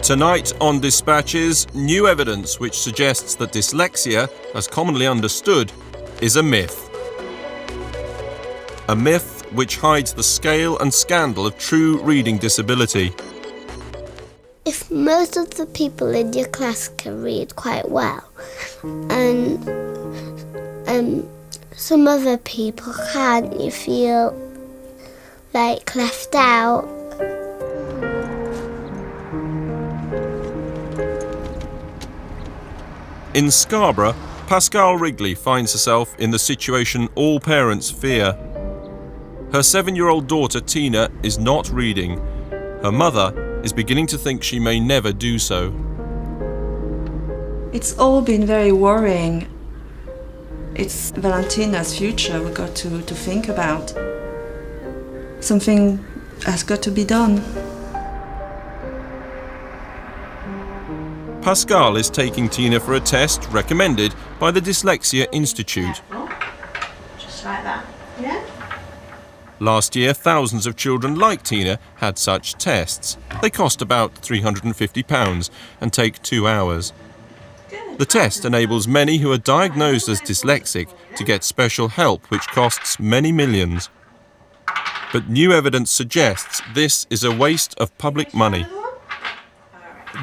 Tonight on Dispatches, new evidence which suggests that dyslexia, as commonly understood, is a myth. A myth which hides the scale and scandal of true reading disability. If most of the people in your class can read quite well, and some other people can't, you feel like left out. In Scarborough, Pascal Wrigley finds herself in the situation all parents fear. Her 7-year-old daughter Tina is not reading. Her mother is beginning to think she may never do so. It's all been very worrying. It's Valentina's future we've got to think about. Something has got to be done. Pascal is taking Tina for a test recommended by the Dyslexia Institute. Just like that, yeah? Last year, thousands of children like Tina had such tests. They cost about £350 and take 2 hours. The test enables many who are diagnosed as dyslexic to get special help, which costs many millions. But new evidence suggests this is a waste of public money.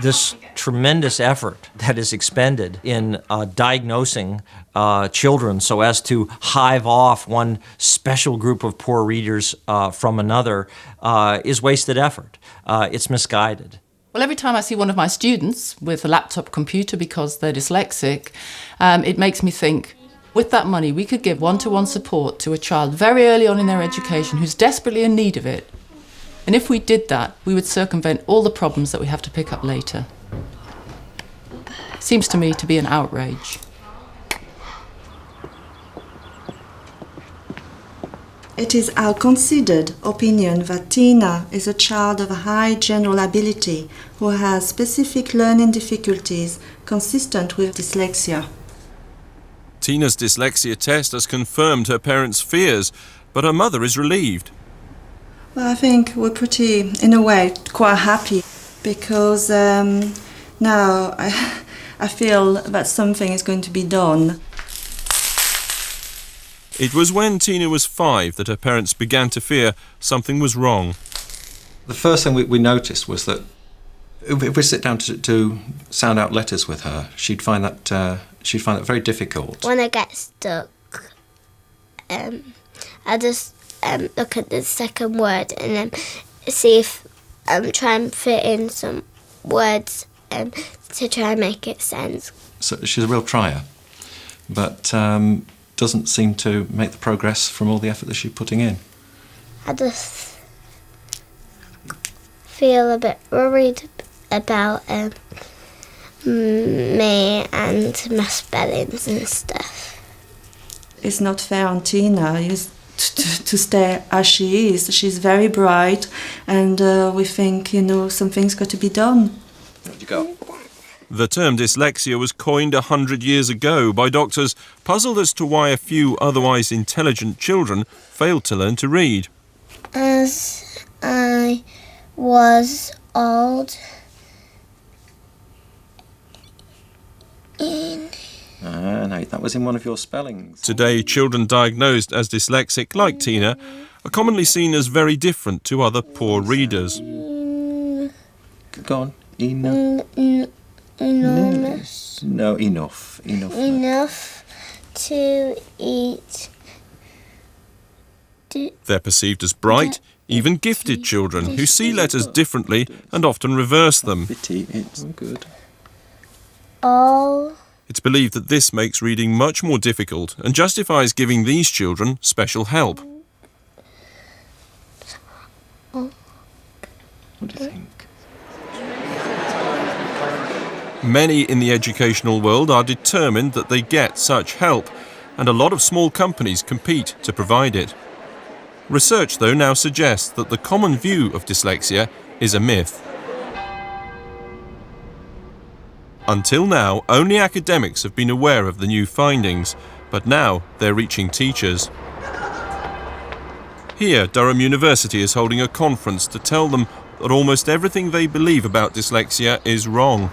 This tremendous effort that is expended in diagnosing children so as to hive off one special group of poor readers from another is wasted effort. It's misguided. Well, every time I see one of my students with a laptop computer because they're dyslexic, it makes me think, with that money we could give one-to-one support to a child very early on in their education who's desperately in need of it. And if we did that, we would circumvent all the problems that we have to pick up later. Seems to me to be an outrage. It is our considered opinion that Tina is a child of high general ability who has specific learning difficulties consistent with dyslexia. Tina's dyslexia test has confirmed her parents' fears, but her mother is relieved. Well, I think we're pretty, in a way, quite happy because now I feel that something is going to be done. It was when Tina was 5 that her parents began to fear something was wrong. The first thing we noticed was that if we sit down to sound out letters with her, she'd find that very difficult. When I get stuck, I just look at the second word and then see if try and fit in some words to try and make it sense. So she's a real trier, but doesn't seem to make the progress from all the effort that she's putting in. I just feel a bit worried about me and my spellings and stuff. It's not fair on Tina to stay as she is. She's very bright and we think, something's got to be done. Where'd you go? The term dyslexia was coined 100 years ago by doctors puzzled as to why a few otherwise intelligent children failed to learn to read. As I was old No, that was in one of your spellings. Today, children diagnosed as dyslexic, like Tina, are commonly seen as very different to other poor readers. Go on. enormous. No, enough. Enough to eat. They're perceived as bright, even gifted children who see letters differently and often reverse them. It's good. All. It's believed that this makes reading much more difficult and justifies giving these children special help. What do you think? Many in the educational world are determined that they get such help, and a lot of small companies compete to provide it. Research, though, now suggests that the common view of dyslexia is a myth. Until now, only academics have been aware of the new findings, but now they're reaching teachers. Here, Durham University is holding a conference to tell them that almost everything they believe about dyslexia is wrong.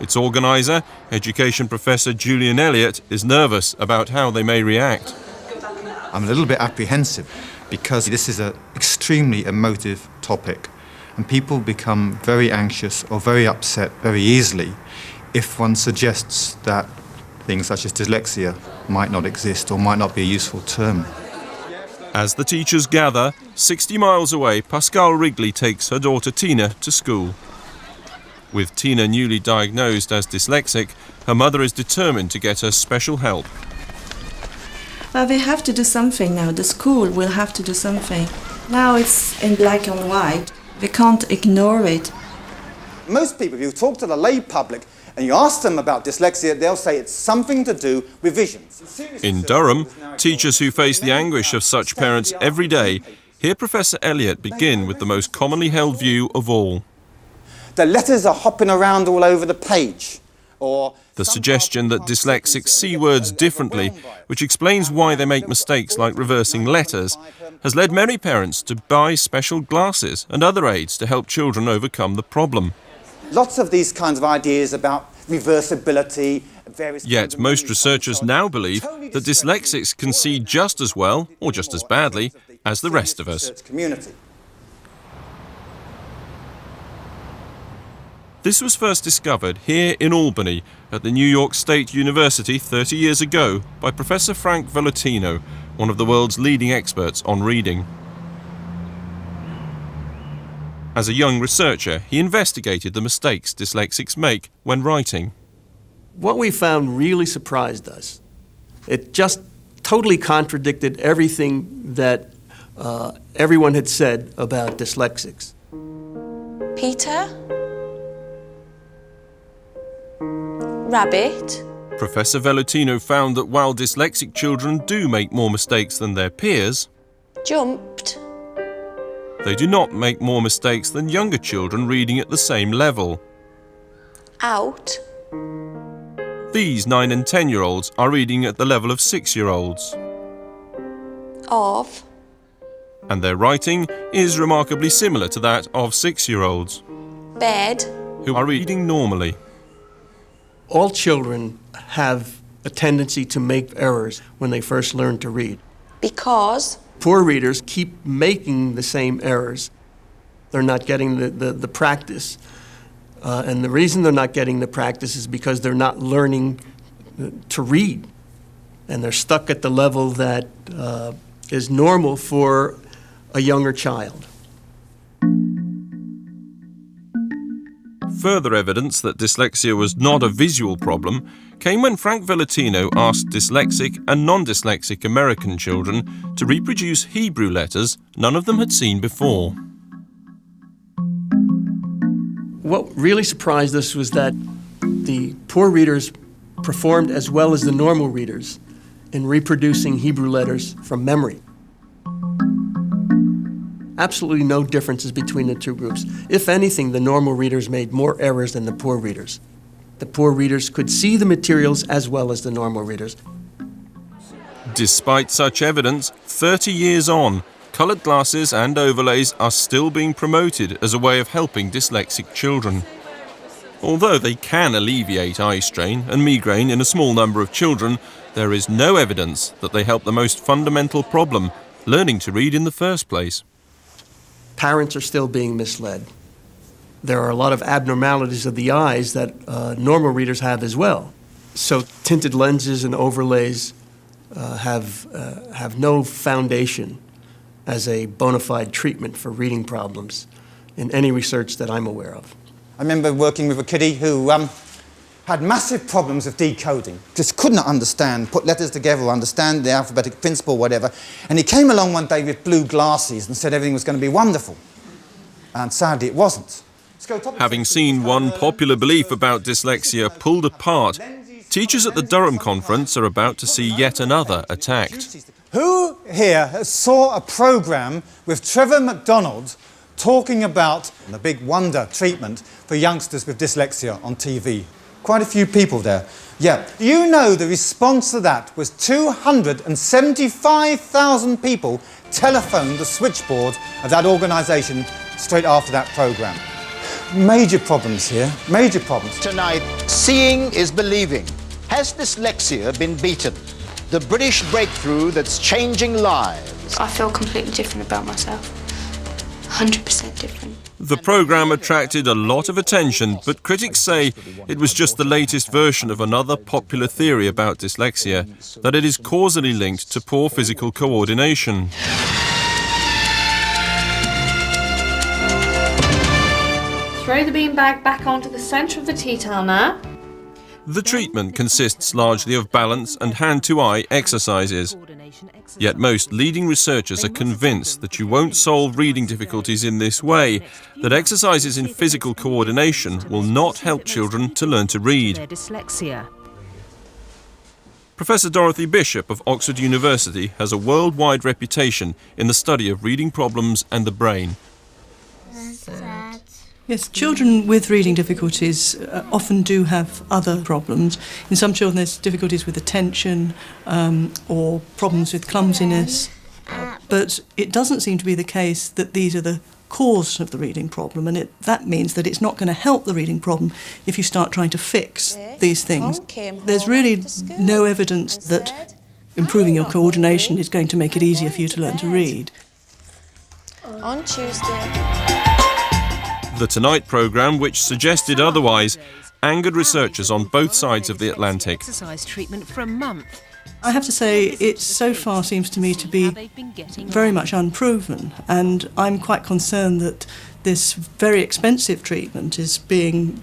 Its organiser, education professor Julian Elliott, is nervous about how they may react. I'm a little bit apprehensive because this is an extremely emotive topic and people become very anxious or very upset very easily if one suggests that things such as dyslexia might not exist or might not be a useful term. As the teachers gather, 60 miles away, Pascal Wrigley takes her daughter Tina to school. With Tina newly diagnosed as dyslexic, her mother is determined to get her special help. Well, they have to do something now. The school will have to do something. Now it's in black and white. They can't ignore it. Most people, if you talk to the lay public and you ask them about dyslexia, they'll say it's something to do with vision. In Durham, teachers who face the anguish of such parents every day hear Professor Elliott begin with the most commonly held view of all. The letters are hopping around all over the page. Or the suggestion that dyslexics see words differently, which explains why they make mistakes like reversing letters, has led many parents to buy special glasses and other aids to help children overcome the problem. Lots of these kinds of ideas about reversibility. Yet most researchers now believe that dyslexics can see just as well, or just as badly, as the rest of us. This was first discovered here in Albany at the New York State University 30 years ago by Professor Frank Valentino, one of the world's leading experts on reading. As a young researcher, he investigated the mistakes dyslexics make when writing. What we found really surprised us. It just totally contradicted everything that everyone had said about dyslexics. Peter? Rabbit? Professor Valentino found that while dyslexic children do make more mistakes than their peers, Jumped? they do not make more mistakes than younger children reading at the same level. Out? These 9 and 10-year-olds are reading at the level of 6-year-olds. Of? And their writing is remarkably similar to that of 6-year-olds, Bed? who are reading normally. All children have a tendency to make errors when they first learn to read. Because? Poor readers keep making the same errors. They're not getting the practice. And the reason they're not getting the practice is because they're not learning to read. And they're stuck at the level that is normal for a younger child. Further evidence that dyslexia was not a visual problem came when Frank Valentino asked dyslexic and non-dyslexic American children to reproduce Hebrew letters none of them had seen before. What really surprised us was that the poor readers performed as well as the normal readers in reproducing Hebrew letters from memory. Absolutely no differences between the two groups. If anything, the normal readers made more errors than the poor readers. The poor readers could see the materials as well as the normal readers. Despite such evidence, 30 years on, coloured glasses and overlays are still being promoted as a way of helping dyslexic children. Although they can alleviate eye strain and migraine in a small number of children, there is no evidence that they help the most fundamental problem, learning to read in the first place. Parents are still being misled. There are a lot of abnormalities of the eyes that normal readers have as well. So tinted lenses and overlays have no foundation as a bona fide treatment for reading problems in any research that I'm aware of. I remember working with a kiddie who had massive problems with decoding. Just could not understand, put letters together or understand the alphabetic principle, whatever. And he came along one day with blue glasses and said everything was going to be wonderful. And sadly it wasn't. Having seen one popular belief about dyslexia pulled apart, teachers at the Durham conference are about to see yet another attacked. Who here saw a programme with Trevor McDonald talking about the big wonder treatment for youngsters with dyslexia on TV? Quite a few people there. Yeah. You know the response to that was 275,000 people telephoned the switchboard of that organisation straight after that programme. Major problems here, major problems. Tonight, seeing is believing. Has dyslexia been beaten? The British breakthrough that's changing lives. I feel completely different about myself. 100% different. The programme attracted a lot of attention, but critics say it was just the latest version of another popular theory about dyslexia, that it is causally linked to poor physical coordination. Throw the beanbag back onto the centre of the tea towel now. The treatment consists largely of balance and hand-to-eye exercises. Yet most leading researchers are convinced that you won't solve reading difficulties in this way, that exercises in physical coordination will not help children to learn to read. Professor Dorothy Bishop of Oxford University has a worldwide reputation in the study of reading problems and the brain. Yes, children with reading difficulties often do have other problems. In some children there's difficulties with attention or problems with clumsiness, but it doesn't seem to be the case that these are the cause of the reading problem, and that means that it's not going to help the reading problem if you start trying to fix these things. There's really no evidence that improving your coordination is going to make it easier for you to learn to read. On Tuesday. The Tonight programme, which suggested otherwise, angered researchers on both sides of the Atlantic. Exercise treatment for a month. I have to say, it so far seems to me to be very much unproven, and I'm quite concerned that this very expensive treatment has been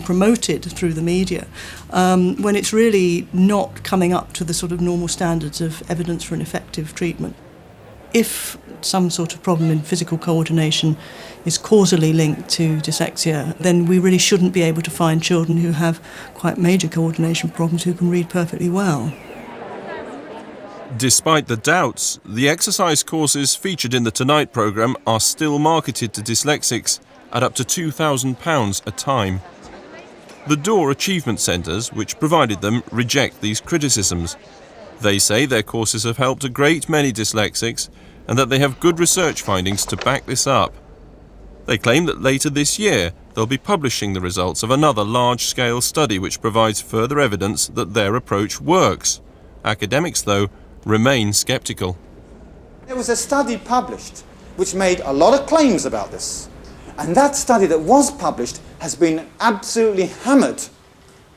promoted through the media when it's really not coming up to the sort of normal standards of evidence for an effective treatment. If some sort of problem in physical coordination is causally linked to dyslexia, then we really shouldn't be able to find children who have quite major coordination problems who can read perfectly well. Despite the doubts, the exercise courses featured in the Tonight programme are still marketed to dyslexics at up to £2,000 a time. The Door Achievement Centres, which provided them, reject these criticisms. They say their courses have helped a great many dyslexics and that they have good research findings to back this up. They claim that later this year they'll be publishing the results of another large-scale study which provides further evidence that their approach works. Academics, though, remain sceptical. There was a study published which made a lot of claims about this, and that study that was published has been absolutely hammered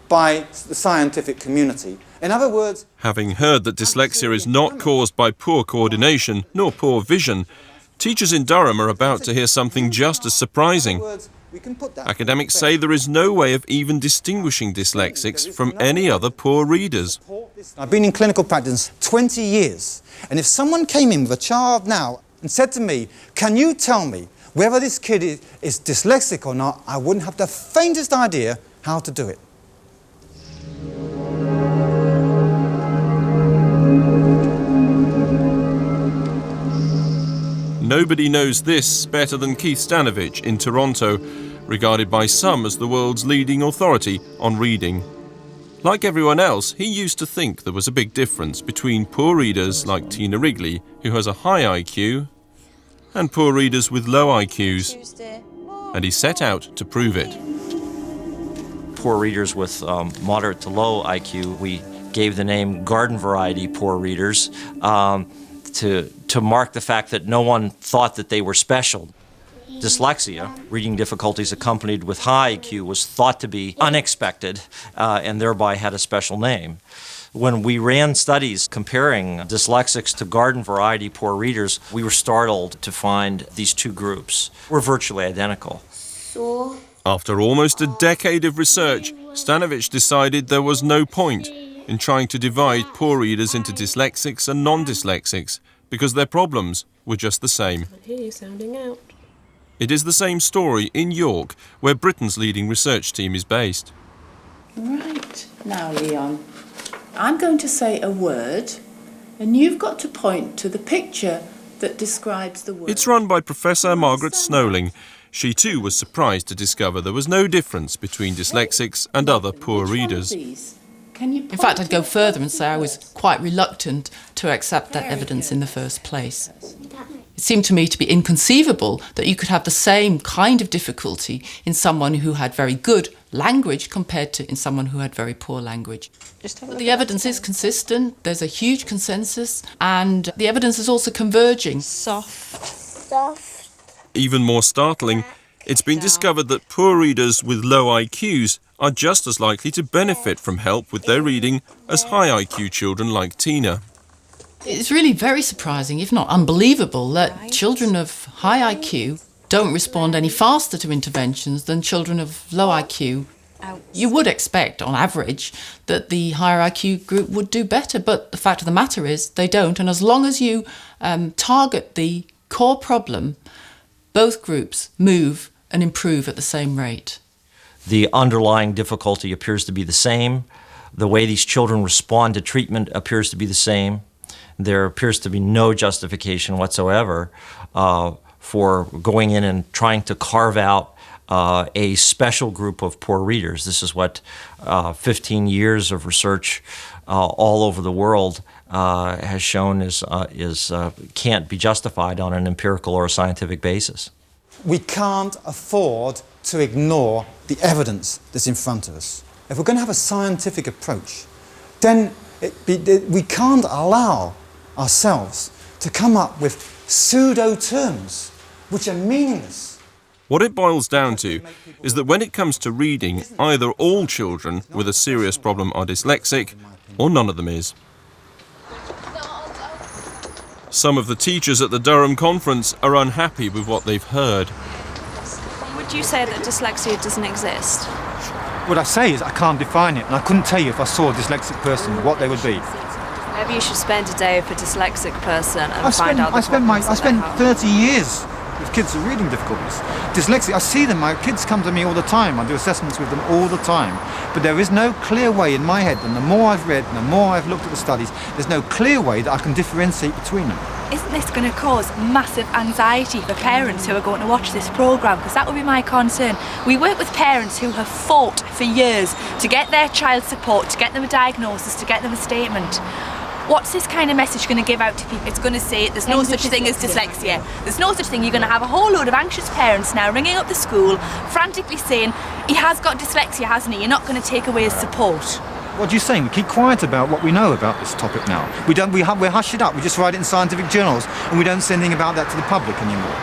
by the scientific community. In other words, having heard that dyslexia is not caused by poor coordination nor poor vision, teachers in Durham are about to hear something just as surprising. Academics say there is no way of even distinguishing dyslexics from any other poor readers. I've been in clinical practice 20 years, and if someone came in with a child now and said to me, "Can you tell me whether this kid is dyslexic or not?" I wouldn't have the faintest idea how to do it. Nobody knows this better than Keith Stanovich in Toronto, regarded by some as the world's leading authority on reading. Like everyone else, he used to think there was a big difference between poor readers like Tina Wrigley, who has a high IQ, and poor readers with low IQs. And he set out to prove it. Poor readers with moderate to low IQ, we gave the name garden variety poor readers to mark the fact that no one thought that they were special. Dyslexia, reading difficulties accompanied with high IQ, was thought to be unexpected and thereby had a special name. When we ran studies comparing dyslexics to garden variety poor readers, we were startled to find these two groups were virtually identical. After almost a decade of research, Stanovich decided there was no point in trying to divide poor readers into dyslexics and non-dyslexics, because their problems were just the same. I hear you sounding out. It is the same story in York, where Britain's leading research team is based. Right, now Leon, I'm going to say a word, and you've got to point to the picture that describes the word. It's run by Professor Margaret Snowling. She too was surprised to discover there was no difference between dyslexics and other poor readers. In fact, I'd go further and say I was quite reluctant to accept that evidence in the first place. It seemed to me to be inconceivable that you could have the same kind of difficulty in someone who had very good language compared to in someone who had very poor language. But the evidence is consistent, there's a huge consensus, and the evidence is also converging. Soft. Even more startling, it's been discovered that poor readers with low IQs are just as likely to benefit from help with their reading as high IQ children like Tina. It's really very surprising, if not unbelievable, that children of high IQ don't respond any faster to interventions than children of low IQ. You would expect, on average, that the higher IQ group would do better, but the fact of the matter is they don't. And as long as you target the core problem, both groups move and improve at the same rate. The underlying difficulty appears to be the same. The way these children respond to treatment appears to be the same. There appears to be no justification whatsoever for going in and trying to carve out a special group of poor readers. This is what 15 years of research all over the world has shown can't be justified on an empirical or a scientific basis. We can't afford to ignore the evidence that's in front of us. If we're going to have a scientific approach, then we can't allow ourselves to come up with pseudo terms which are meaningless. What it boils down to is that when it comes to reading, either all children with a serious problem are dyslexic, or none of them is. Some of the teachers at the Durham conference are unhappy with what they've heard. Would you say that dyslexia doesn't exist? What I say is I can't define it, and I couldn't tell you if I saw a dyslexic person what they would be. Maybe you should spend a day with a dyslexic person and find out the I spent problems that they have. 30 years with kids with reading difficulties. Dyslexic, I see them, my kids come to me all the time, I do assessments with them all the time, but there is no clear way in my head, and the more I've read and the more I've looked at the studies, there's no clear way that I can differentiate between them. Isn't this going to cause massive anxiety for parents who are going to watch this programme? Because that would be my concern. We work with parents who have fought for years to get their child support, to get them a diagnosis, to get them a statement. What's this kind of message going to give out to people? It's going to say there's no such thing as dyslexia. There's no such thing. You're going to have a whole load of anxious parents now ringing up the school, frantically saying, he has got dyslexia, hasn't he? You're not going to take away his support. What are you saying? We keep quiet about what we know about this topic now. We hush it up, we just write it in scientific journals, and we don't say anything about that to the public anymore.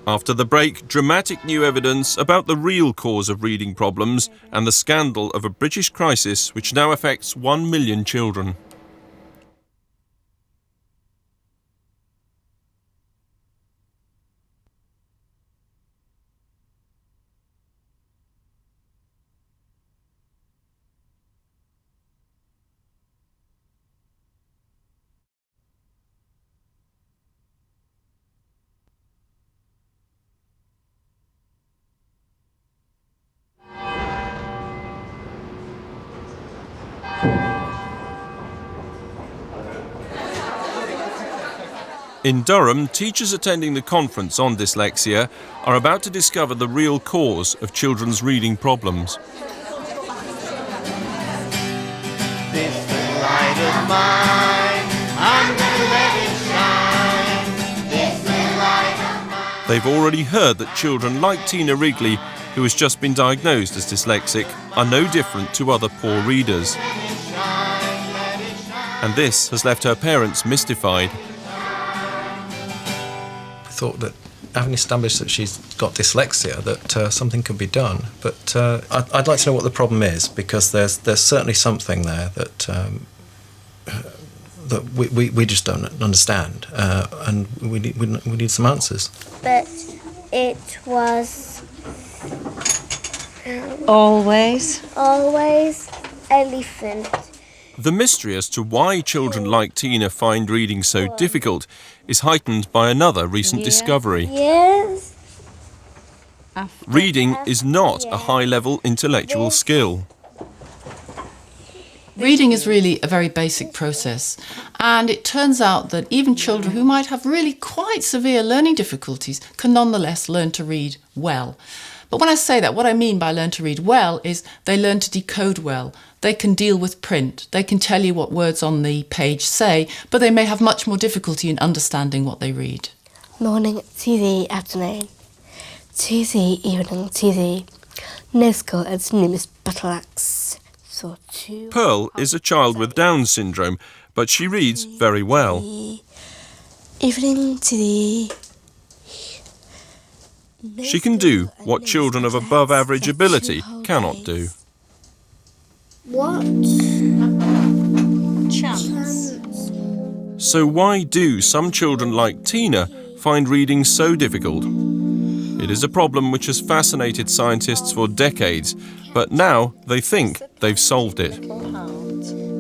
After the break, dramatic new evidence about the real cause of reading problems and the scandal of a British crisis which now affects 1 million children. In Durham, teachers attending the conference on dyslexia are about to discover the real cause of children's reading problems. This light of mine, I'm gonna let it shine. This light of mine. They've already heard that children like Tina Wrigley, who has just been diagnosed as dyslexic, are no different to other poor readers. And this has left her parents mystified. Thought that having established that she's got dyslexia, that something could be done. But I'd like to know what the problem is, because there's certainly something there that we just don't understand, and we need some answers. But it was always elephant. The mystery as to why children like Tina find reading so difficult is heightened by another recent discovery. Yes. Reading is not a high-level intellectual skill. Reading is really a very basic process, and it turns out that even children who might have really quite severe learning difficulties can nonetheless learn to read well. But when I say that, what I mean by learn to read well is they learn to decode well. They can deal with print. They can tell you what words on the page say, but they may have much more difficulty in understanding what they read. Morning to the afternoon, to the evening, to the no school at Nimbus Battleaxe. So to Pearl is a child with Down syndrome, but she reads very well. evening to the She can do what children of above average ability cannot do. What? Chance. So why do some children like Tina find reading so difficult? It is a problem which has fascinated scientists for decades, but now they think they've solved it.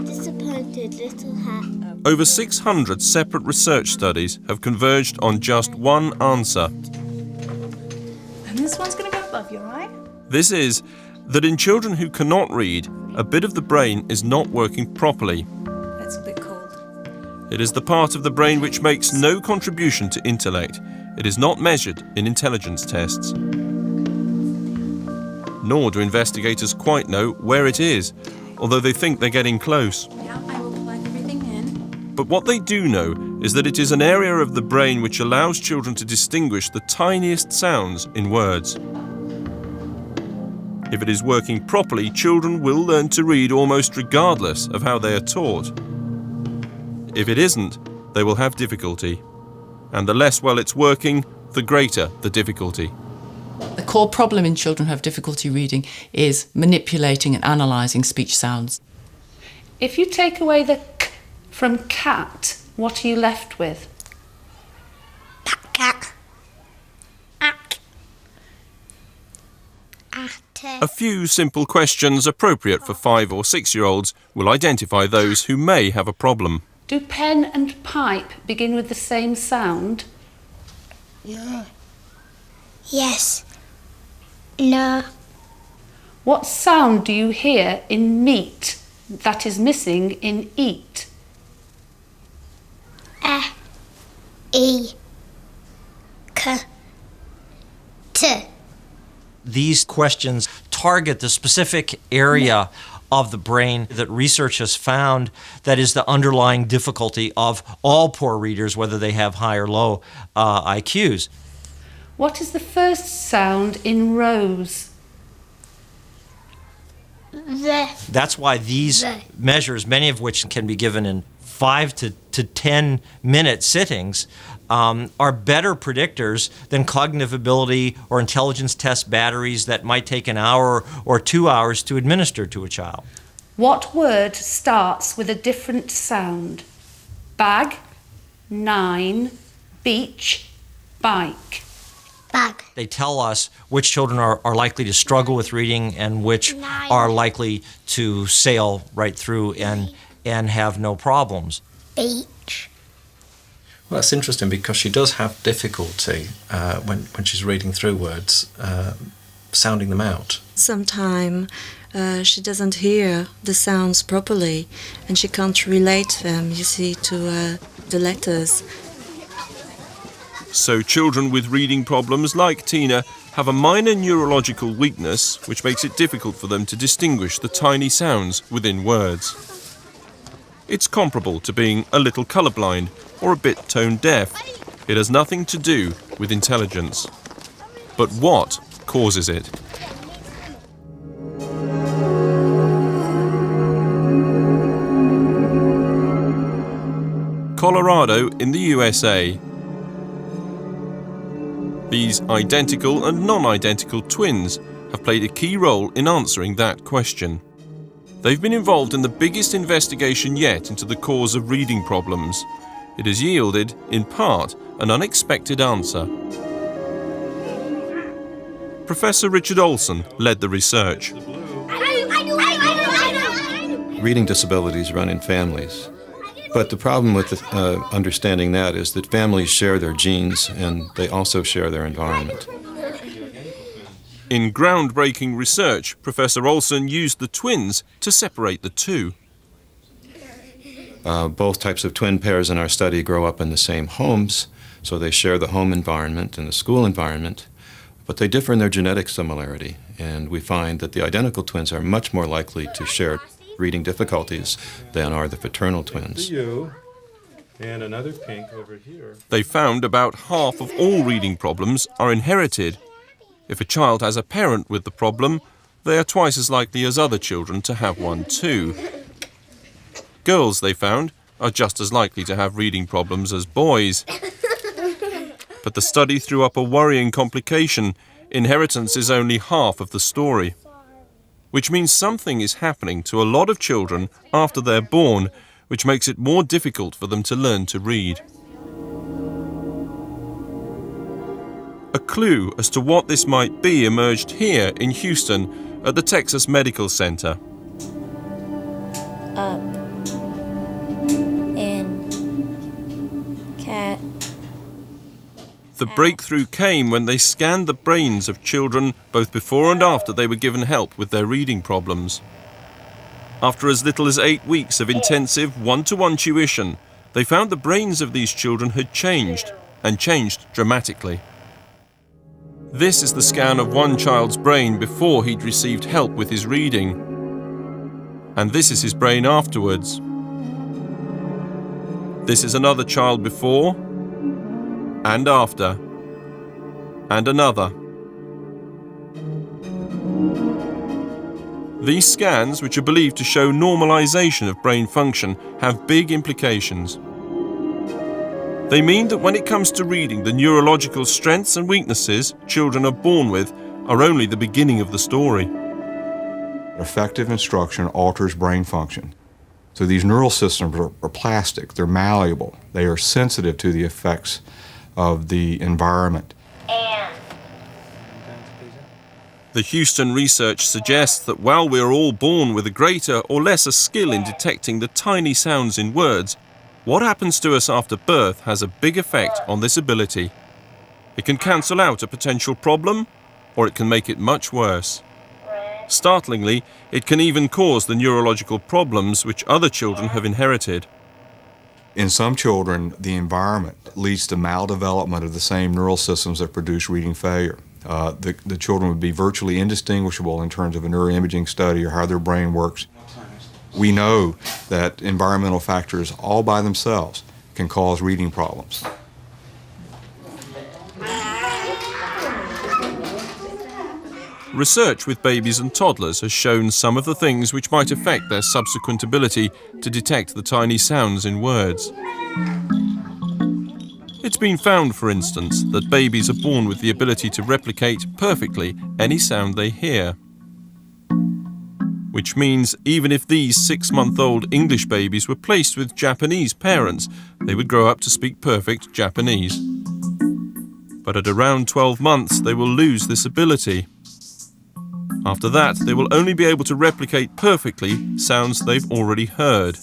Disappointed little hat. Over 600 separate research studies have converged on just one answer. And this one's going to go above you, right? This is that in children who cannot read, a bit of the brain is not working properly. That's a bit cold. It is the part of the brain which makes no contribution to intellect. It is not measured in intelligence tests. Nor do investigators quite know where it is, although they think they're getting close. Yeah, I will plug everything in. But what they do know is that it is an area of the brain which allows children to distinguish the tiniest sounds in words. If it is working properly, children will learn to read almost regardless of how they are taught. If it isn't, they will have difficulty. And the less well it's working, the greater the difficulty. The core problem in children who have difficulty reading is manipulating and analysing speech sounds. If you take away the k from cat, what are you left with? Cat. A few simple questions appropriate for 5 or 6-year-olds will identify those who may have a problem. Do pen and pipe begin with the same sound? No. Yes. No. What sound do you hear in meat that is missing in eat? E. K. T. These questions target the specific area of the brain that research has found that is the underlying difficulty of all poor readers, whether they have high or low IQs. What is the first sound in rose? The. That's why these measures, many of which can be given in 5 to 10 minute sittings, are better predictors than cognitive ability or intelligence test batteries that might take an hour or 2 hours to administer to a child. What word starts with a different sound? Bag, 9, beach, bike. Bag. They tell us which children are likely to struggle with reading and which are likely to sail right through and have no problems. Beach. Well, that's interesting because she does have difficulty when she's reading through words, sounding them out. Sometimes she doesn't hear the sounds properly and she can't relate them, you see, to the letters. So children with reading problems like Tina have a minor neurological weakness which makes it difficult for them to distinguish the tiny sounds within words. It's comparable to being a little colourblind or a bit tone deaf. It has nothing to do with intelligence. But what causes it? Colorado in the USA. These identical and non-identical twins have played a key role in answering that question. They've been involved in the biggest investigation yet into the cause of reading problems. It has yielded, in part, an unexpected answer. Professor Richard Olson led the research. Reading disabilities run in families. But the problem with understanding that is that families share their genes and they also share their environment. In groundbreaking research, Professor Olson used the twins to separate the two. Both types of twin pairs in our study grow up in the same homes, so they share the home environment and the school environment, but they differ in their genetic similarity, and we find that the identical twins are much more likely to share reading difficulties than are the fraternal twins. And another pink over here. They found about half of all reading problems are inherited. If a child has a parent with the problem, they are twice as likely as other children to have one too. Girls, they found, are just as likely to have reading problems as boys. But the study threw up a worrying complication. Inheritance is only half of the story. Which means something is happening to a lot of children after they're born, which makes it more difficult for them to learn to read. A clue as to what this might be emerged here in Houston at the Texas Medical Center. Up. In. Cat. The breakthrough came when they scanned the brains of children both before and after they were given help with their reading problems. After as little as 8 weeks of intensive one-to-one tuition, they found the brains of these children had changed, and changed dramatically. This is the scan of one child's brain before he'd received help with his reading. And this is his brain afterwards. This is another child before, and after, and another. These scans, which are believed to show normalization of brain function, have big implications. They mean that when it comes to reading, the neurological strengths and weaknesses children are born with are only the beginning of the story. Effective instruction alters brain function. So these neural systems are plastic, they're malleable, they are sensitive to the effects of the environment. The Houston research suggests that while we're all born with a greater or lesser skill in detecting the tiny sounds in words, what happens to us after birth has a big effect on this ability. It can cancel out a potential problem, or it can make it much worse. Startlingly, it can even cause the neurological problems which other children have inherited. In some children, the environment leads to maldevelopment of the same neural systems that produce reading failure. The children would be virtually indistinguishable in terms of a neuroimaging study or how their brain works. We know that environmental factors all by themselves can cause reading problems. Research with babies and toddlers has shown some of the things which might affect their subsequent ability to detect the tiny sounds in words. It's been found, for instance, that babies are born with the ability to replicate perfectly any sound they hear. Which means even if these 6-month-old English babies were placed with Japanese parents, they would grow up to speak perfect Japanese. But at around 12 months, they will lose this ability. After that, they will only be able to replicate perfectly sounds they've already heard.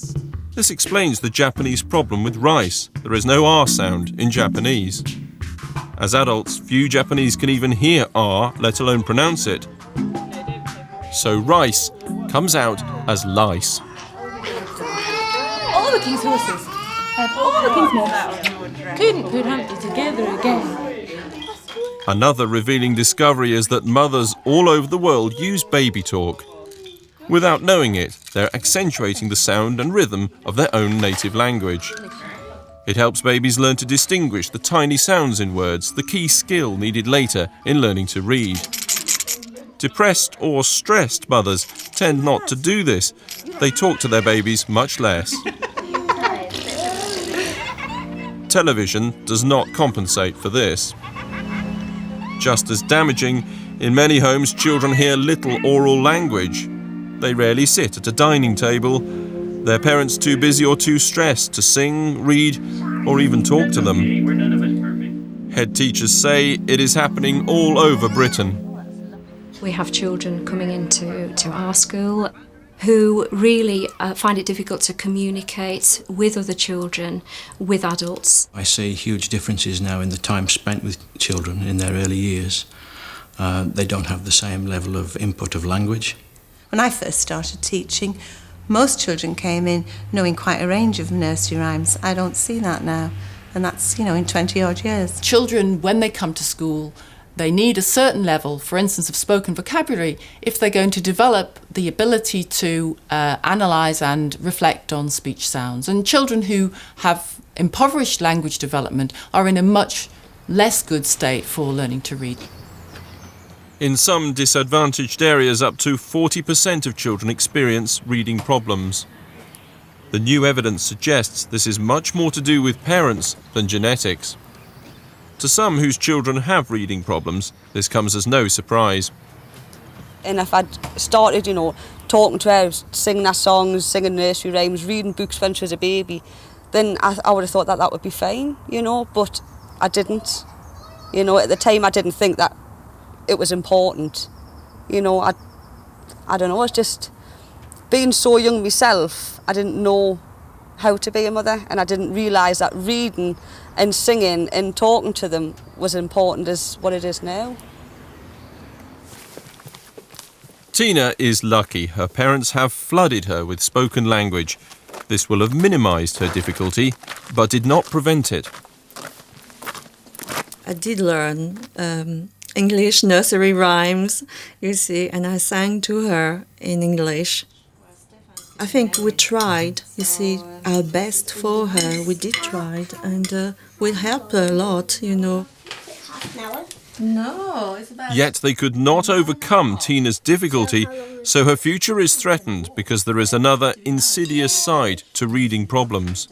This explains the Japanese problem with rice. There is no R sound in Japanese. As adults, few Japanese can even hear R, let alone pronounce it. So rice comes out as lice. All the king's horses and all the king's men couldn't put Humpty together again. Another revealing discovery is that mothers all over the world use baby talk. Without knowing it, they're accentuating the sound and rhythm of their own native language. It helps babies learn to distinguish the tiny sounds in words, the key skill needed later in learning to read. Depressed or stressed mothers tend not to do this. They talk to their babies much less. Television does not compensate for this. Just as damaging, in many homes children hear little oral language. They rarely sit at a dining table. Their parents too busy or too stressed to sing, read, or even talk to them. Head teachers say it is happening all over Britain. We have children coming into our school who really find it difficult to communicate with other children, with adults. I see huge differences now in the time spent with children in their early years. They don't have the same level of input of language. When I first started teaching, Most children came in knowing quite a range of nursery rhymes. I don't see that now, and that's, in 20-odd years. Children, when they come to school, they need a certain level, for instance, of spoken vocabulary, if they're going to develop the ability to analyse and reflect on speech sounds. And children who have impoverished language development are in a much less good state for learning to read. In some disadvantaged areas, up to 40% of children experience reading problems. The new evidence suggests this is much more to do with parents than genetics. To some whose children have reading problems, this comes as no surprise. And if I'd started, talking to her, singing her songs, singing nursery rhymes, reading books when she was a baby, then I would have thought that would be fine, but I didn't. At the time I didn't think that it was important. I don't know, it's just being so young myself, I didn't know how to be a mother, and I didn't realise that reading and singing and talking to them was important as what it is now. Tina is lucky. Her parents have flooded her with spoken language. This will have minimised her difficulty, but did not prevent it. I did learn English nursery rhymes, you see, and I sang to her in English. I think we tried, you see, our best for her. We did try, and we helped her a lot, No, it's about... Yet they could not overcome Tina's difficulty, so her future is threatened because there is another insidious side to reading problems.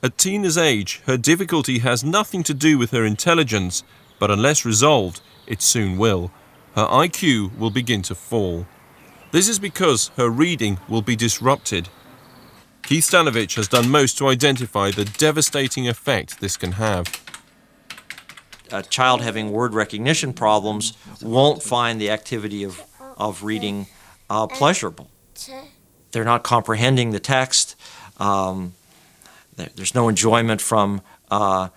At Tina's age, her difficulty has nothing to do with her intelligence, but unless resolved, it soon will. Her IQ will begin to fall. This is because her reading will be disrupted. Keith Stanovich has done most to identify the devastating effect this can have. A child having word recognition problems won't find the activity of reading pleasurable. They're not comprehending the text. There's no enjoyment from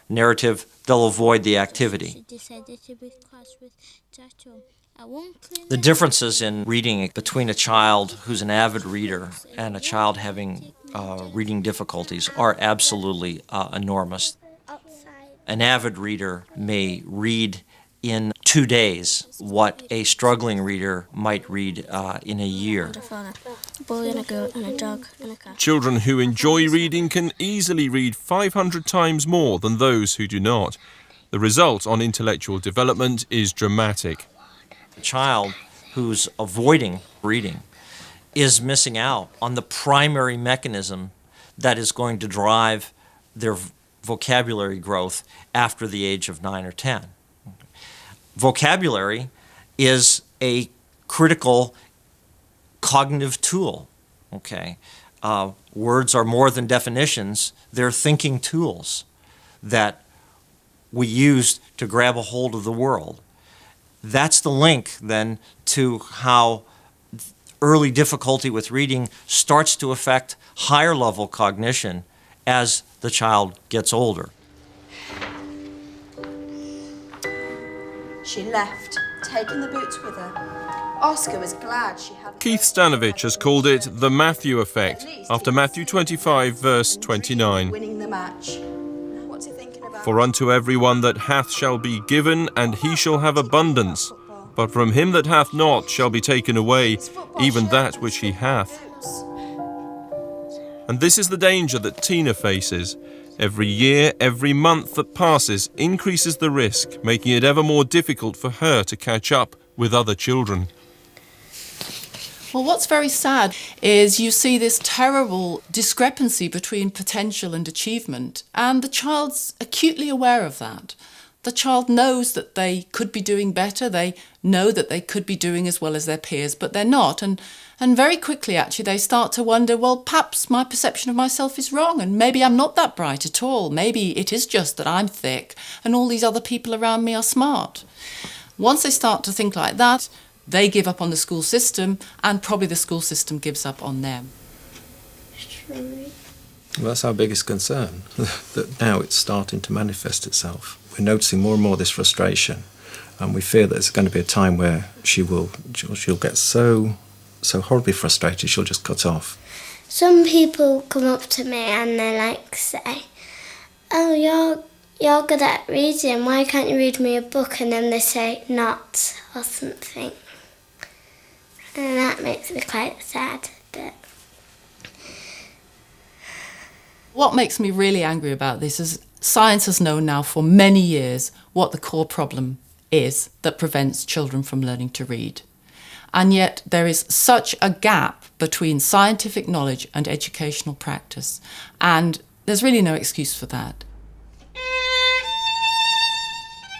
narrative. They'll avoid the activity. The differences in reading between a child who's an avid reader and a child having reading difficulties are absolutely enormous. An avid reader may read in 2 days what a struggling reader might read in a year. Children who enjoy reading can easily read 500 times more than those who do not. The result on intellectual development is dramatic. A child who's avoiding reading is missing out on the primary mechanism that is going to drive their vocabulary growth after the age of 9 or 10. Vocabulary is a critical cognitive tool, okay? Words are more than definitions, they're thinking tools that we use to grab a hold of the world. That's the link then to how early difficulty with reading starts to affect higher level cognition as the child gets older. She left, taking the boots with her. Oscar was glad she had... Keith Stanovich has called it the Matthew effect, after Matthew 25, verse 29. Winning the match. What's he thinking about? For unto everyone that hath shall be given, and he shall have abundance. But from him that hath not shall be taken away, even that which he hath. And this is the danger that Tina faces. Every year, every month that passes increases the risk, making it ever more difficult for her to catch up with other children. Well, what's very sad is you see this terrible discrepancy between potential and achievement, and the child's acutely aware of that. The child knows that they could be doing better, they know that they could be doing as well as their peers, but they're not. And very quickly, actually, they start to wonder, well, perhaps my perception of myself is wrong, and maybe I'm not that bright at all. Maybe it is just that I'm thick, and all these other people around me are smart. Once they start to think like that, they give up on the school system, and probably the school system gives up on them. Well, that's our biggest concern, that now it's starting to manifest itself. We're noticing more and more this frustration, and we fear that there's going to be a time where she'll get so so horribly frustrated she'll just cut off. Some people come up to me and they like say, "Oh, you're good at reading, why can't you read me a book?" And then they say "not" or something. And that makes me quite sad. But what makes me really angry about this is science has known now for many years what the core problem is that prevents children from learning to read. And yet there is such a gap between scientific knowledge and educational practice. And there's really no excuse for that.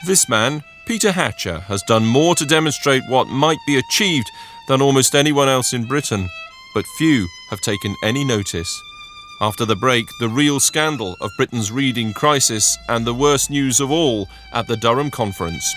This man, Peter Hatcher, has done more to demonstrate what might be achieved than almost anyone else in Britain, but few have taken any notice. After the break, the real scandal of Britain's reading crisis and the worst news of all at the Durham conference.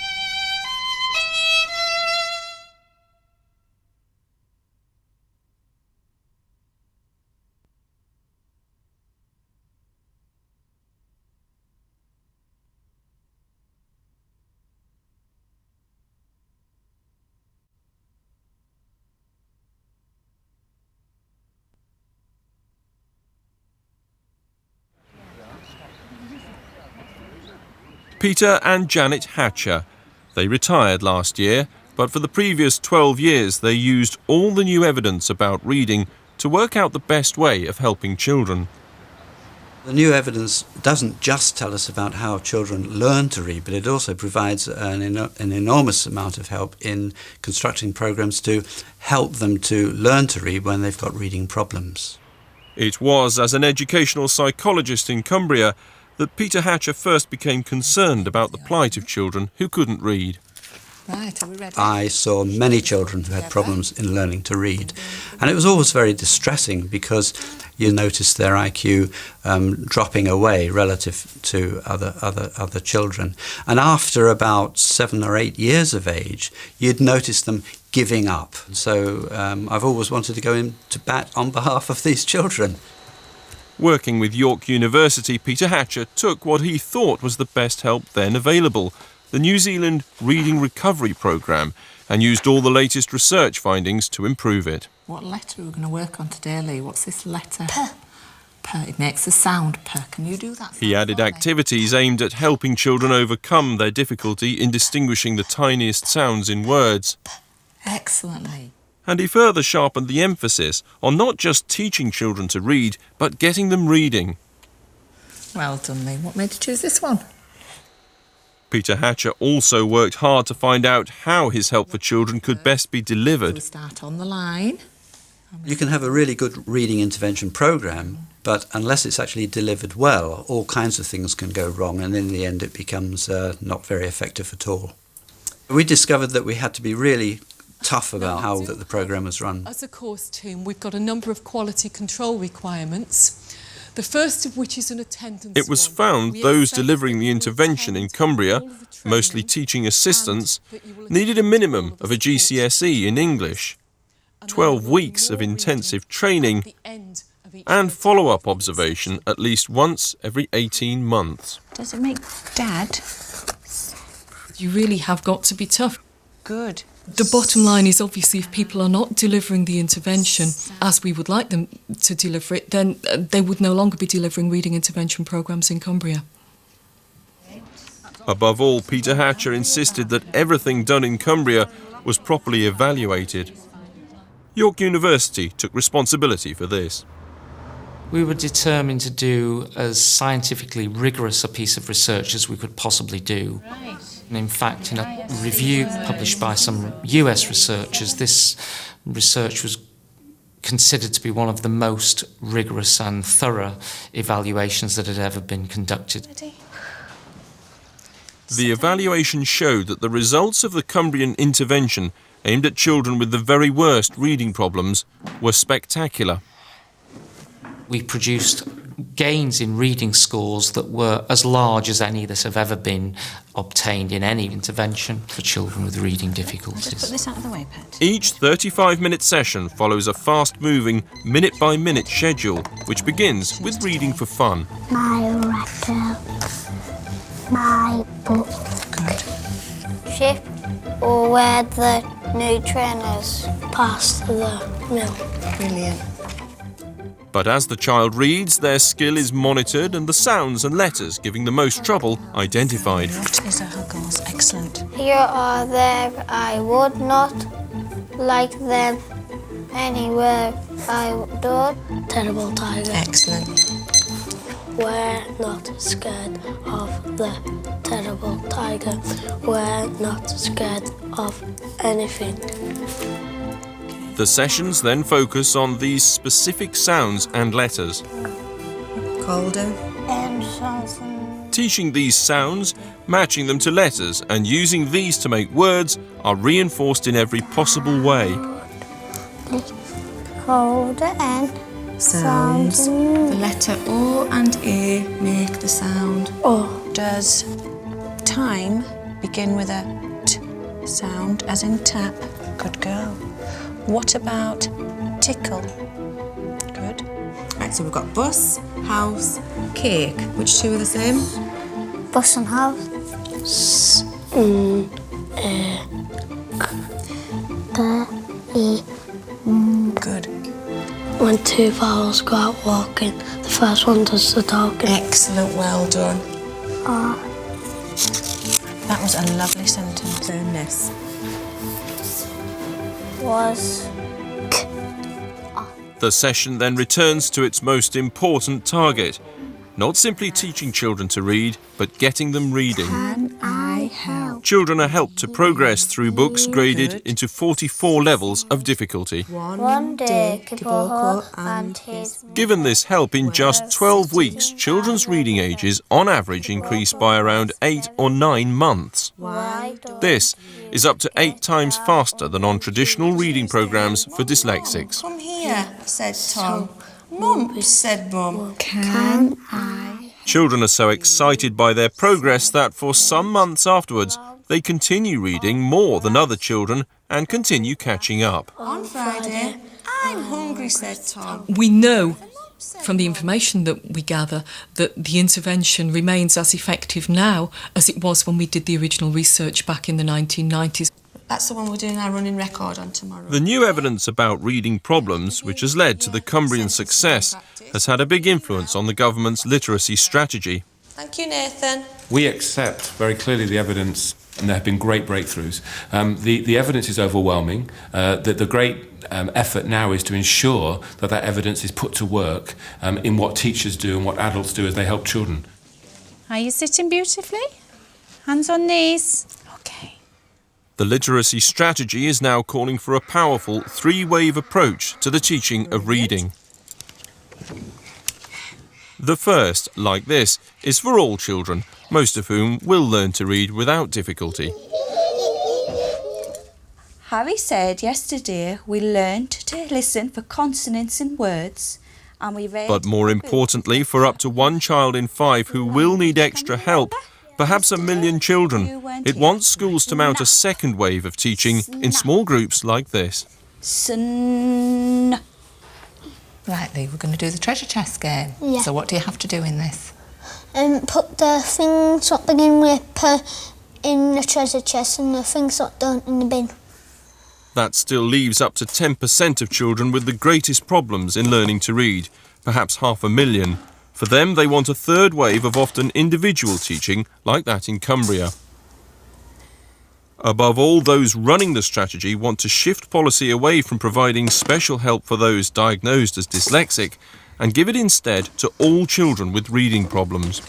Peter and Janet Hatcher. They retired last year, but for the previous 12 years they used all the new evidence about reading to work out the best way of helping children. The new evidence doesn't just tell us about how children learn to read, but it also provides an enormous amount of help in constructing programs to help them to learn to read when they've got reading problems. It was as an educational psychologist in Cumbria that Peter Hatcher first became concerned about the plight of children who couldn't read. Right, are we ready? I saw many children who had problems in learning to read, and it was always very distressing because you noticed their IQ dropping away relative to other children. And after about 7 or 8 years of age, you'd notice them giving up. So I've always wanted to go into bat on behalf of these children. Working with York University, Peter Hatcher took what he thought was the best help then available, the New Zealand Reading Recovery Programme, and used all the latest research findings to improve it. What letter are we going to work on today, Lee? What's this letter? P. P. It makes a sound, P. Can you do that? He added activities aimed at helping children overcome their difficulty in distinguishing the tiniest sounds in words. Excellently. And he further sharpened the emphasis on not just teaching children to read, but getting them reading. Well done, Lee. What made you choose this one? Peter Hatcher also worked hard to find out how his help for children could best be delivered. We start on the line. You can have a really good reading intervention program, but unless it's actually delivered well, all kinds of things can go wrong, and in the end it becomes not very effective at all. We discovered that we had to be really tough about how that the program was run. As a course team, we've got a number of quality control requirements. The first of which is an attendance. It was found those delivering the intervention in Cumbria, mostly teaching assistants, needed a minimum of a GCSE in English, 12 weeks of intensive training, and follow-up observation at least once every 18 months. Does it make Dad? You really have got to be tough. Good. The bottom line is obviously if people are not delivering the intervention as we would like them to deliver it, then they would no longer be delivering reading intervention programmes in Cumbria. Above all, Peter Hatcher insisted that everything done in Cumbria was properly evaluated. York University took responsibility for this. We were determined to do as scientifically rigorous a piece of research as we could possibly do. And in fact, in a review published by some US researchers, this research was considered to be one of the most rigorous and thorough evaluations that had ever been conducted. The evaluation showed that the results of the Cumbrian intervention aimed at children with the very worst reading problems were spectacular. We produced gains in reading scores that were as large as any that have ever been obtained in any intervention for children with reading difficulties. Just put this out of the way, Pet. Each 35-minute session follows a fast-moving, minute-by-minute schedule, which begins with reading for fun. My letter, my book. Good. Ship or weather, New trainers past the mill. Brilliant. But as the child reads, their skill is monitored and the sounds and letters giving the most trouble identified. What is a huggles? Excellent. Here or there, I would not like them anywhere I would. Terrible tiger. Excellent. We're not scared of the terrible tiger. We're not scared of anything. The sessions then focus on these specific sounds and letters. Colder. And something. Teaching these sounds, matching them to letters, and using these to make words are reinforced in every possible way. Colder and Sounds. The letter O and A make the sound. O. Does time begin with a T sound, as in tap? Good girl. What about tickle? Good. Right, so we've got bus, house, cake. Which two are the same? Bus and house. Good. When two vowels go out walking, the first one does the talking. Excellent, well done. Ah. That was a lovely sentence. And this Was. The session then returns to its most important target, not simply teaching children to read, but getting them reading. Can I help? Children are helped to progress through books graded into 44 levels of difficulty. One day, Kiboko and his. Given this help in just 12 weeks, children's reading ages on average increase by around 8 or 9 months. This is up to 8 times faster than on traditional reading programs for dyslexics. Come here, said Tom. Mum, said Mum. Can I? Children are so excited by their progress that for some months afterwards, they continue reading more than other children and continue catching up. On Friday, I'm hungry, said Tom. We know from the information that we gather that the intervention remains as effective now as it was when we did the original research back in the 1990s. That's the one we're doing our running record on tomorrow. The new evidence about reading problems, which has led to the Cumbrian success, has had a big influence on the government's literacy strategy. Thank you, Nathan. We accept very clearly the evidence, and there have been great breakthroughs. The evidence is overwhelming. The great effort now is to ensure that that evidence is put to work in what teachers do and what adults do as they help children. Are you sitting beautifully? Hands on knees. Okay. The literacy strategy is now calling for a powerful 3-wave approach to the teaching of reading. The first, like this, is for all children, most of whom will learn to read without difficulty. Harry said yesterday we learned to listen for consonants in words and we read... But more importantly, for up to 1 child in 5 who will need extra help, perhaps 1 million children, it wants schools to mount a second wave of teaching in small groups like this. Right, Lee, we're going to do the treasure chest game. Yeah. So what do you have to do in this? Put the things that begin with P in the treasure chest and the things that don't in the bin. That still leaves up to 10% of children with the greatest problems in learning to read, perhaps 500,000. For them, they want a third wave of often individual teaching, like that in Cumbria. Above all, those running the strategy want to shift policy away from providing special help for those diagnosed as dyslexic and give it instead to all children with reading problems.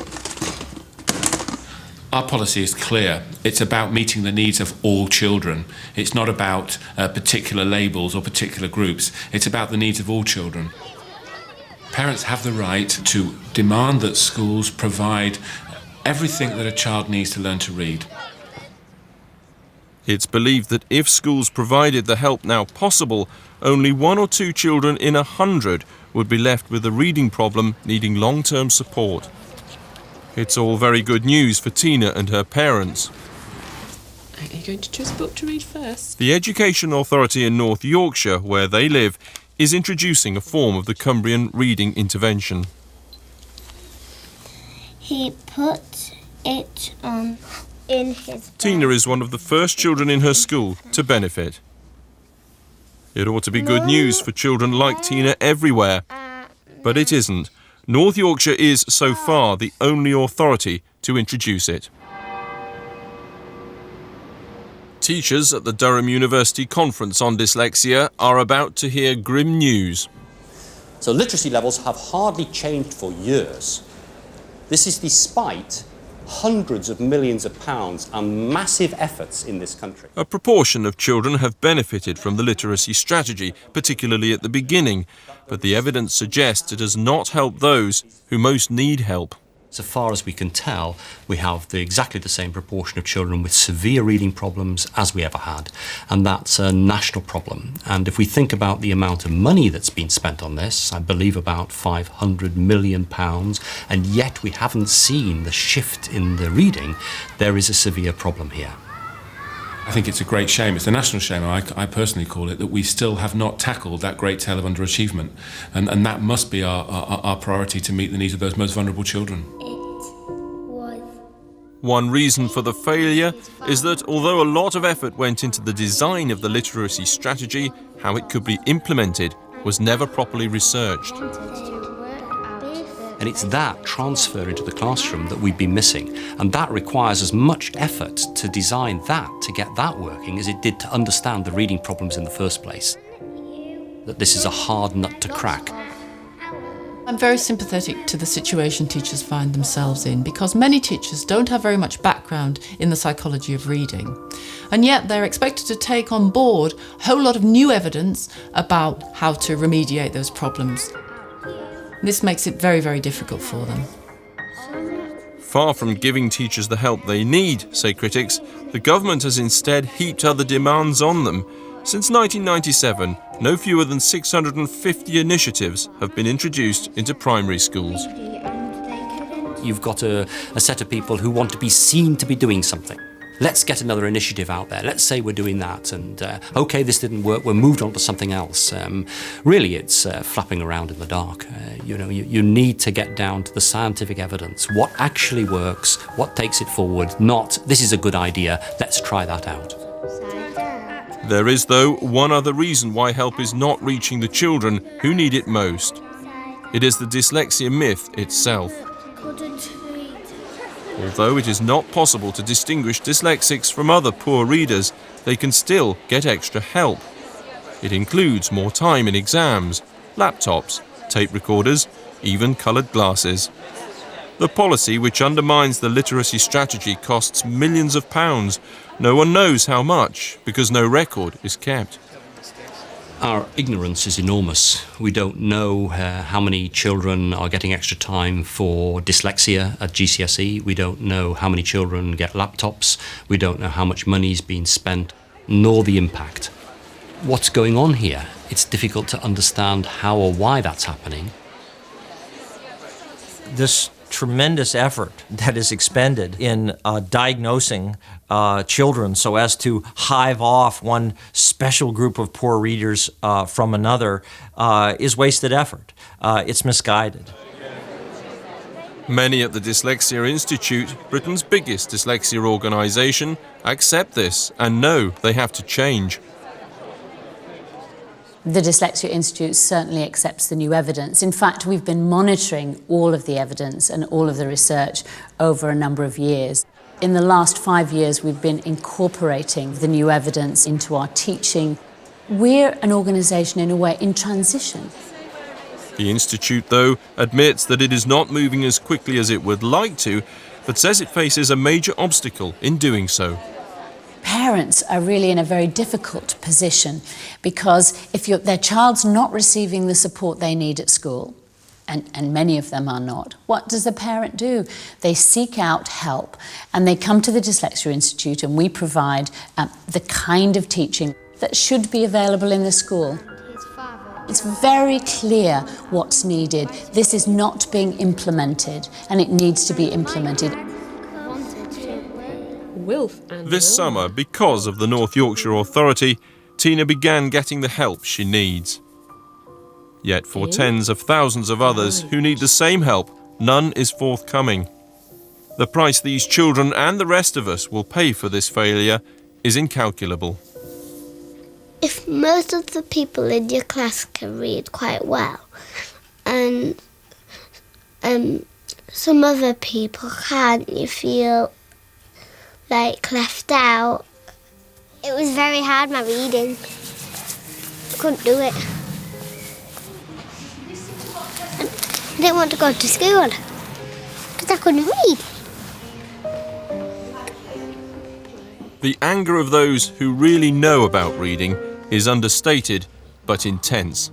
Our policy is clear. It's about meeting the needs of all children. It's not about particular labels or particular groups. It's about the needs of all children. Parents have the right to demand that schools provide everything that a child needs to learn to read. It's believed that if schools provided the help now possible, only 1 or 2 children in 100 would be left with a reading problem needing long-term support. It's all very good news for Tina and her parents. Are you going to choose a book to read first? The Education Authority in North Yorkshire, where they live, is introducing a form of the Cumbrian reading intervention. He put it on in his... Tina is one of the first children in her school to benefit. It ought to be good news for children like Tina everywhere, but it isn't. North Yorkshire is, so far, the only authority to introduce it. Teachers at the Durham University Conference on Dyslexia are about to hear grim news. So literacy levels have hardly changed for years. This is despite hundreds of millions of pounds and massive efforts in this country. A proportion of children have benefited from the literacy strategy, particularly at the beginning, but the evidence suggests it has not helped those who most need help. So far as we can tell, we have exactly the same proportion of children with severe reading problems as we ever had, and that's a national problem. And if we think about the amount of money that's been spent on this, I believe about £500 million, and yet we haven't seen the shift in the reading, there is a severe problem here. I think it's a great shame. It's a national shame, I personally call it, that we still have not tackled that great tale of underachievement. And that must be our priority, to meet the needs of those most vulnerable children. One reason for the failure is that although a lot of effort went into the design of the literacy strategy, how it could be implemented was never properly researched. And it's that transfer into the classroom that we've been missing. And that requires as much effort to design that, to get that working, as it did to understand the reading problems in the first place. That this is a hard nut to crack. I'm very sympathetic to the situation teachers find themselves in, because many teachers don't have very much background in the psychology of reading. And yet they're expected to take on board a whole lot of new evidence about how to remediate those problems. This makes it very, very difficult for them. Far from giving teachers the help they need, say critics, the government has instead heaped other demands on them. Since 1997, no fewer than 650 initiatives have been introduced into primary schools. You've got a set of people who want to be seen to be doing something. Let's get another initiative out there. Let's say we're doing that, and OK, this didn't work, we're moved on to something else. Really, it's flapping around in the dark. You need to get down to the scientific evidence. What actually works, what takes it forward, not, this is a good idea, let's try that out. There is, though, one other reason why help is not reaching the children who need it most. It is the dyslexia myth itself. Although it is not possible to distinguish dyslexics from other poor readers, they can still get extra help. It includes more time in exams, laptops, tape recorders, even coloured glasses. The policy which undermines the literacy strategy costs millions of pounds. No one knows how much, because no record is kept. Our ignorance is enormous. We don't know how many children are getting extra time for dyslexia at GCSE. We don't know how many children get laptops. We don't know how much money is being spent, nor the impact. What's going on here? It's difficult to understand how or why that's happening. This tremendous effort that is expended in diagnosing children so as to hive off one special group of poor readers from another is wasted effort. It's misguided. Many at the Dyslexia Institute, Britain's biggest dyslexia organisation, accept this and know they have to change. The Dyslexia Institute certainly accepts the new evidence. In fact, we've been monitoring all of the evidence and all of the research over a number of years. In the last 5 years, we've been incorporating the new evidence into our teaching. We're an organisation, in a way, in transition. The Institute, though, admits that it is not moving as quickly as it would like to, but says it faces a major obstacle in doing so. Parents are really in a very difficult position, because if their child's not receiving the support they need at school, and many of them are not, what does the parent do? They seek out help, and they come to the Dyslexia Institute, and we provide the kind of teaching that should be available in the school. It's very clear what's needed. This is not being implemented, and it needs to be implemented. This summer, because of the North Yorkshire Authority, Tina began getting the help she needs. Yet for tens of thousands of others who need the same help, none is forthcoming. The price these children and the rest of us will pay for this failure is incalculable. if most of the people in your class can read quite well, and some other people can't, you feel like left out. It was very hard, my reading. I couldn't do it. I didn't want to go to school because I couldn't read. The anger of those who really know about reading is understated but intense.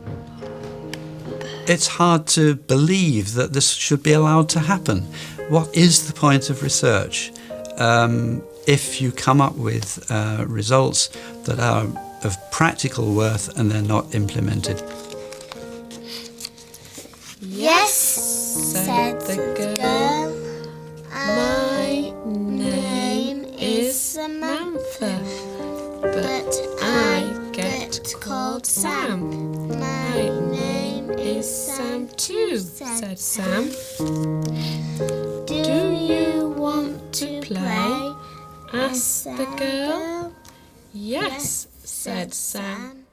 It's hard to believe that this should be allowed to happen. What is the point of research if you come up with results that are of practical worth and they're not implemented? Yes, said the girl. My name is Samantha, but I get called Sam. My name is Sam too, said Sam. Do you want to play? Asked the girl. Yes, said Sam.